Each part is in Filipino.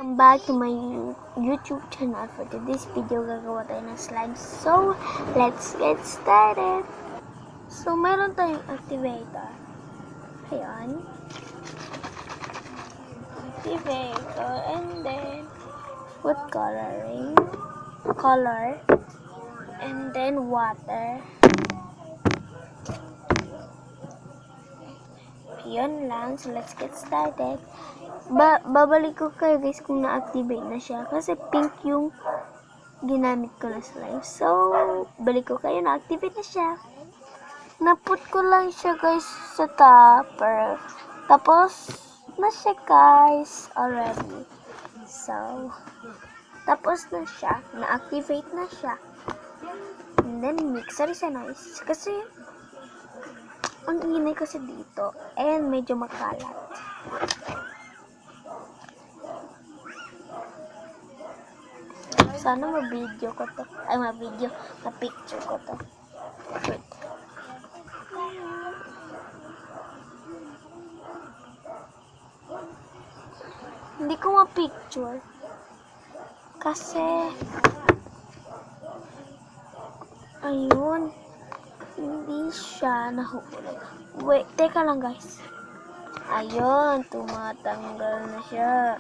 Welcome back to my YouTube channel. For today's video, gagawa tayo ng slime. So, let's get started. So, meron tayong activator. Ayan. Activator. And then, put color. And then, water. Yun lang. So, let's get started. Babalik ko kayo guys kung na-activate na siya. Kasi pink yung ginamit ko na slime. So, balik ko kayo, na-activate na siya. Naput ko lang siya guys sa topper. Tapos, na siya guys already. So, tapos na siya. Na-activate na siya. And then, mixer siya nice. Kasi, ang ingay kasi dito. And medyo makalat. Sana ma-video ko to. Ay, ma-picture ko to. Wait. Hindi ko ma-picture. Kasi, ayun. Hindi siya nahulog. Wait, teka lang guys. Ayun, tumatanggal na siya.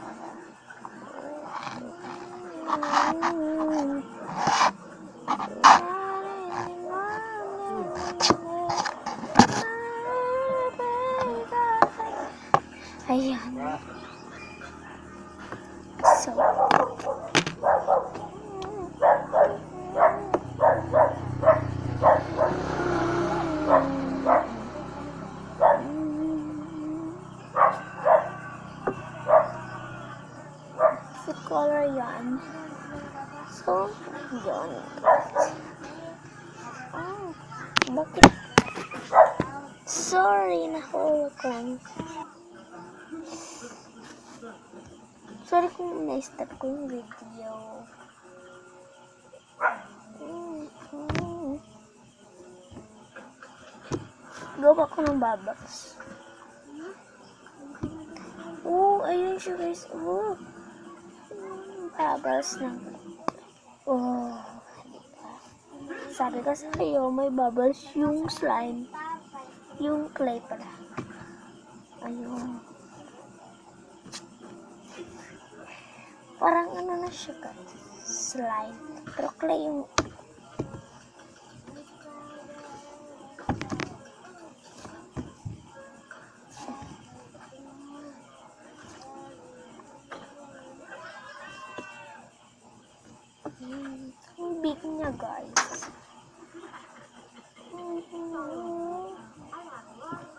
Ayan. So, food color yan. So, yun. Oh, bakit? Sorry, nahulog lang. Sorry kung na-stop ko yung video. Gawa ko ng bubbles. Oh, ayun siya guys. Oh, bubbles lang. Oh, sabi ko sa kayo, may bubbles yung slime. Yung clay pala. Ayun. Parang ano na siya guys. Slime. Pero clay yung... Ang big niya guys.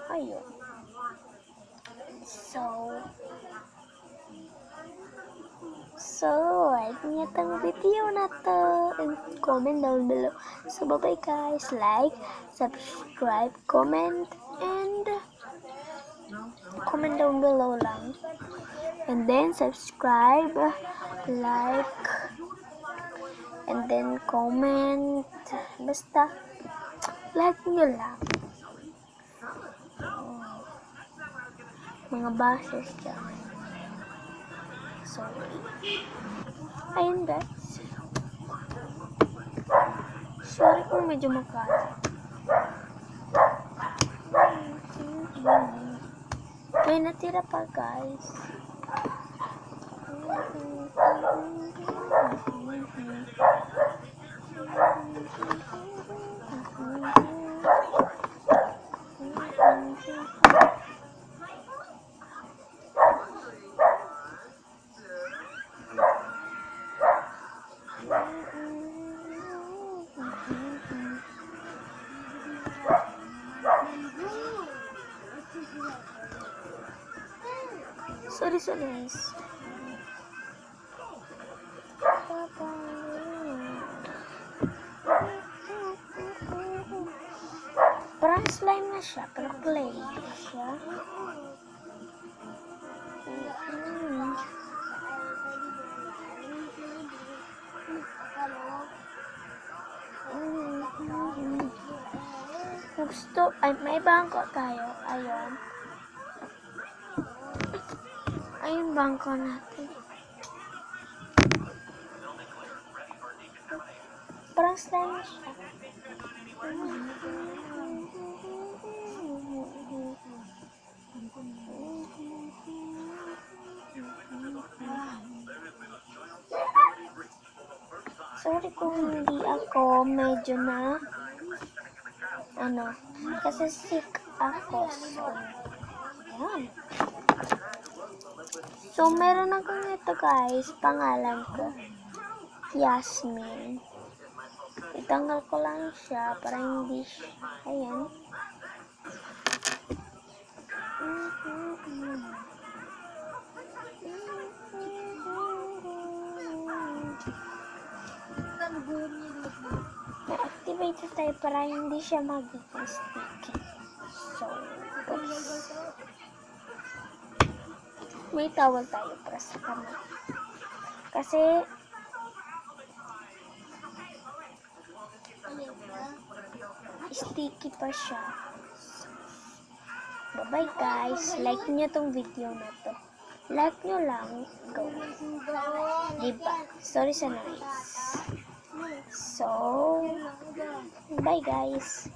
Ayun. So, like niyo tong video na to and comment down below. So, bye-bye guys. Like, subscribe, comment, and comment down below lang. And then, subscribe, like, and then comment. Basta, like nyo lang. Mga bashers dyan. Sorry. Ayun guys. Sorry kung medyo makalat. May natira pa guys. Sorry guys. Parang slime na siya, pero clay siya. Gusto, ay may bangko tayo. Ayun. Ayun bangko natin. Parang slime siya. Sorry kung hindi ako medyo na kasi sick ako. So meron akong ito guys, pangalan ko Yasmin. Itanggal ko lang siya para hindi siya, ayan. Na-activate tayo para hindi siya magiging sticky. So, oops. May towel tayo para sa kamay. Kasi, sticky pa siya. Bye-bye guys. Like nyo tong video na to. Like nyo lang. Go. Diba? Sorry sa noise. So, bye guys.